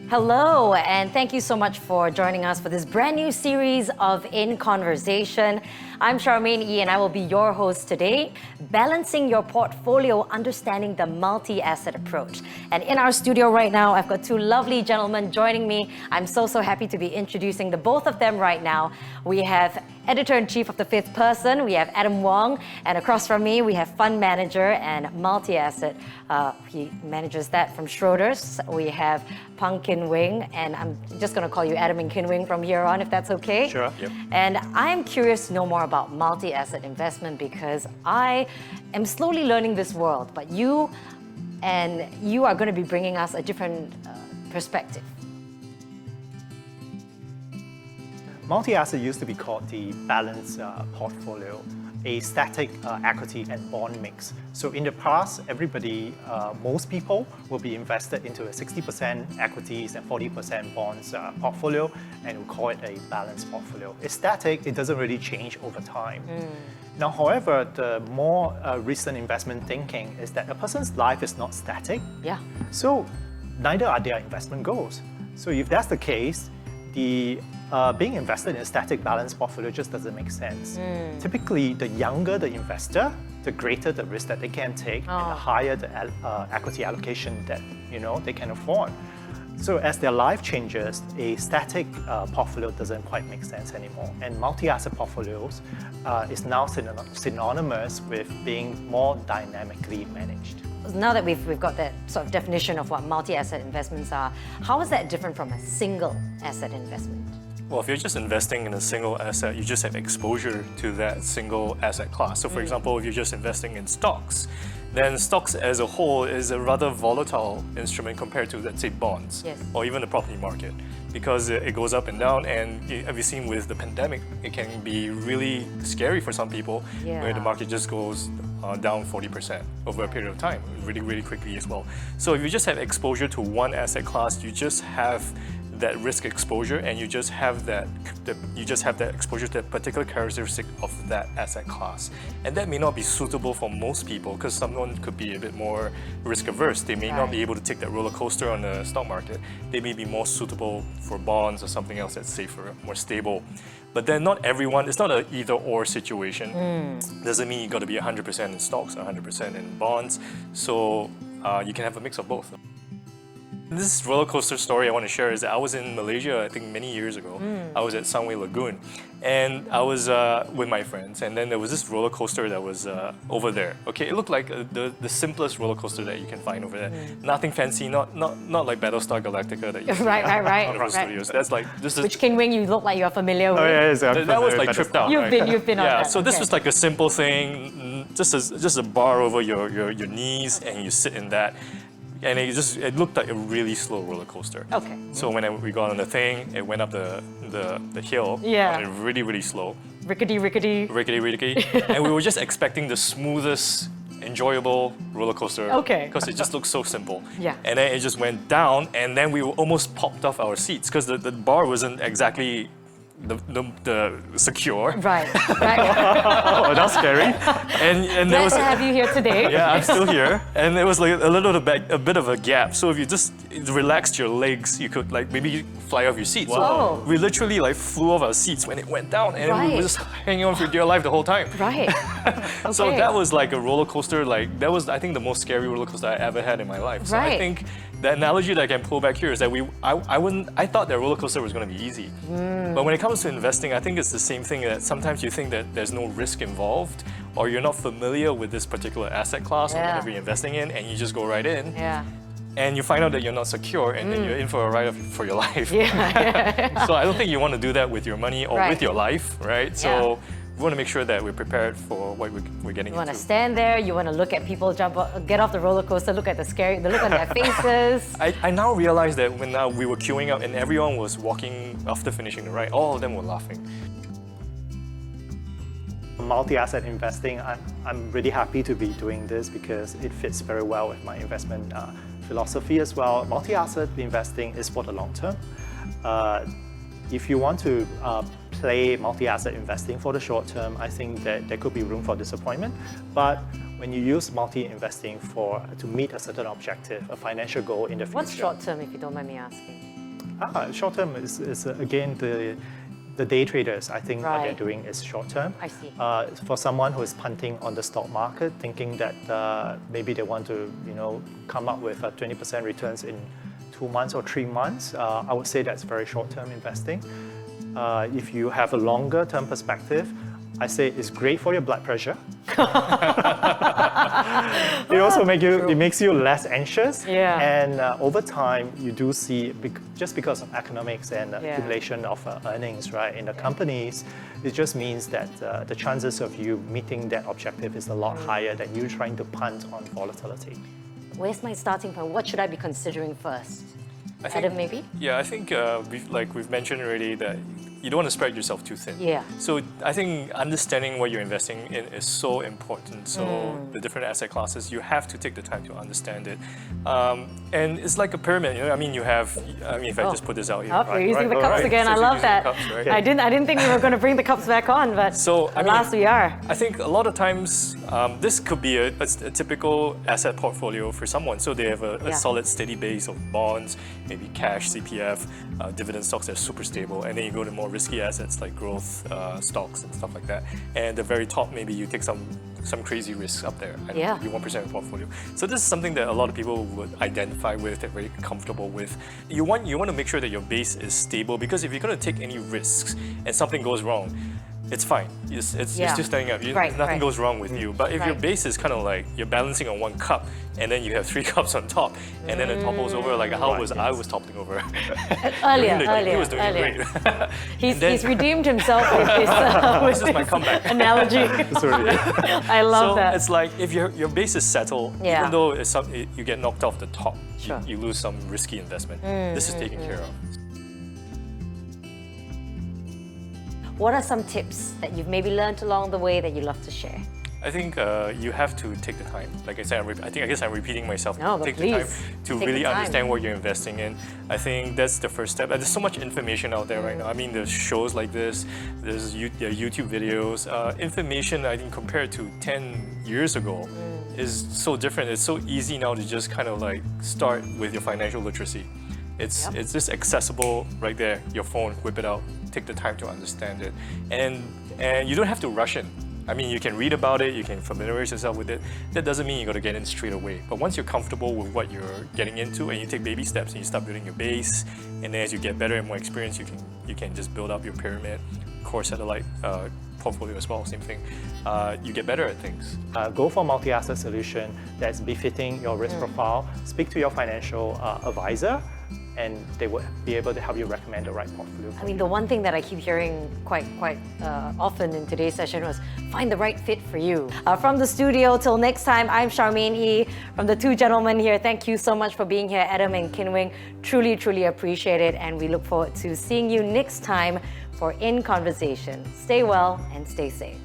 Hello, and thank you so much for joining us for this brand new series of In Conversation. I'm Charmaine E, and I will be your host today, balancing your portfolio, understanding the multi-asset approach. And in our studio right now, I've got two lovely gentlemen joining me. I'm so happy to be introducing the both of them right now. We have Editor-in-Chief of The Fifth Person, we have Adam Wong, and across from me, we have Fund Manager and Multi-Asset. He manages that from Schroders. We have Kin Weng, and I'm just going to call you Adam and Kin Weng from here on, if that's okay. Sure. Yep. And I'm curious to know more about multi-asset investment because I am slowly learning this world, but you are going to be bringing us a different perspective. Multi-asset used to be called the balanced portfolio, a static equity and bond mix. So in the past, most people will be invested into a 60% equities and 40% bonds portfolio, and we call it a balanced portfolio. It's static, it doesn't really change over time. Now, however, the more recent investment thinking is that a person's life is not static. Yeah. So neither are their investment goals. So if that's the case, being invested in a static balanced portfolio just doesn't make sense. Typically, the younger the investor, the greater the risk that they can take, and the higher the equity allocation that they can afford. So as their life changes, a static portfolio doesn't quite make sense anymore. And multi-asset portfolios is now synonymous with being more dynamically managed. Now that we've got that sort of definition of what multi-asset investments are, how is that different from a single asset investment? Well, if you're just investing in a single asset, you just have exposure to that single asset class. So for example, if you're just investing in stocks, then stocks as a whole is a rather volatile instrument compared to, let's say, bonds, or even the property market, because it goes up and down. And have you seen with the pandemic, it can be really scary for some people, where the market just goes down 40% over a period of time, really quickly as well. So if you just have exposure to one asset class, you just have that risk exposure, and you just have that exposure to that particular characteristic of that asset class. And that may not be suitable for most people, because someone could be a bit more risk averse. They may not be able to take that roller coaster on the stock market. They may be more suitable for bonds or something else that's safer, more stable. But then not everyone, it's not an either or situation. Doesn't mean you got to be 100% in stocks, 100% in bonds. So you can have a mix of both. This roller coaster story I want to share is that I was in Malaysia, I think many years ago. I was at Sunway Lagoon, and I was with my friends, and then there was this roller coaster that was over there. Okay, it looked like the simplest roller coaster that you can find over there. Nothing fancy, not like Battlestar Galactica that you see right. studios. That's like this is. Which Kin Weng you look like you're familiar with. Oh yeah, that was like tripped out. You've been on that. So this was like a simple thing, just a bar over your knees, and you sit in that. And it looked like a really slow roller coaster. Okay. So when we got on the thing, it went up the hill. Really slow. Rickety. And we were just expecting the smoothest, enjoyable roller coaster. Okay. Because it just looked so simple. Yeah. And then it just went down, and then we almost popped off our seats because the bar wasn't exactly the secure. Right. Oh, that's scary. And there Glad was to have you here today. Yeah, I'm still here. And there was like a bit of a gap. So if you just relaxed your legs, you could like maybe fly off your seat. Wow. So we literally like flew off our seats when it went down, and we were just hanging on for dear life the whole time. Right. So that was like a roller coaster. Like that was, I think, the most scary roller coaster I ever had in my life. So I think the analogy that I can pull back here is that I thought that roller coaster was going to be easy. But when it comes to investing, I think it's the same thing, that sometimes you think that there's no risk involved, or you're not familiar with this particular asset class or whatever you're investing in, and you just go right in. Yeah. And you find out that you're not secure, and then you're in for a ride for your life. Yeah. So I don't think you want to do that with your money or with your life, right? So we want to make sure that we're prepared for what we're getting into. You want to stand there, you want to look at people get off the roller coaster, look at the look on their faces. I now realize that when we were queuing up and everyone was walking after finishing the ride, all of them were laughing. Multi-asset investing, I'm really happy to be doing this because it fits very well with my investment philosophy as well. Multi-asset investing is for the long term. If you want to play multi-asset investing for the short term, I think that there could be room for disappointment. But when you use multi-investing to meet a certain objective, a financial goal in the future. What's short term, if you don't mind me asking? Short term is again the day traders. I think what they're Right. doing is short term. I see. For someone who is punting on the stock market, thinking that maybe they want to come up with 20% returns in 2 months or 3 months, I would say that's very short term investing. If you have a longer term perspective, I say it's great for your blood pressure. It also makes you less anxious. Yeah. And over time, you do see, just because of economics and accumulation of earnings, right, in the companies, it just means that the chances of you meeting that objective is a lot higher than you trying to punt on volatility. Where's my starting point? What should I be considering first? I think- Adam, maybe? Yeah, I think we've mentioned already that you don't want to spread yourself too thin. Yeah. So I think understanding what you're investing in is so important. So the different asset classes, you have to take the time to understand it. And it's like a pyramid. I mean, if I just put this out here. Oh, right, you're using right, the cups right. again. So I you're love using that. the cups, right? I didn't think we were going to bring the cups back on, but So, I mean, alas, we are. I think a lot of times this could be a typical asset portfolio for someone. So they have a solid, steady base of bonds, maybe cash, CPF, dividend stocks that are super stable, and then you go to more risky assets like growth stocks and stuff like that. And the very top, maybe you take some crazy risks up there. I don't know, maybe 1% of the portfolio. So this is something that a lot of people would identify with, they're very comfortable with. You want to make sure that your base is stable, because if you're going to take any risks and something goes wrong, it's fine. You're still standing up. Nothing goes wrong with you. But if your base is kind of like you're balancing on 1 cup, and then you have 3 cups on top, and then it topples over, like how I was toppling over. Earlier. He was doing great. He's redeemed himself with his, This is my comeback. analogy. I love So that. it's like if your base is settled, Yeah. even though you get knocked off the top, Sure. you lose some risky investment. This is taken care of. What are some tips that you've maybe learned along the way that you'd love to share? I think you have to take the time. Like I said, I guess I'm repeating myself. No, but take the time please, to take the really time. understand what you're investing in. I think that's the first step. And there's so much information out there right now. I mean, there's shows like this, there's YouTube videos. Information, I think, compared to 10 years ago, is so different. It's so easy now to just kind of like start with your financial literacy. It's just accessible right there. Your phone, whip it out. Take the time to understand it, and you don't have to rush in. I mean, you can read about it, you can familiarize yourself with it. That doesn't mean you got to get in straight away. But once you're comfortable with what you're getting into, and you take baby steps, and you start building your base, and then as you get better and more experience, you can just build up your pyramid, core satellite portfolio as well. Same thing. You get better at things. Go for a multi-asset solution that's befitting your risk profile. Speak to your financial advisor, and they will be able to help you recommend the right portfolio. I mean, the one thing that I keep hearing quite often in today's session was find the right fit for you. From the studio, till next time, I'm Charmaine He. From the two gentlemen here, thank you so much for being here, Adam and Kin Weng. Truly, truly appreciate it, and we look forward to seeing you next time for In Conversation. Stay well and stay safe.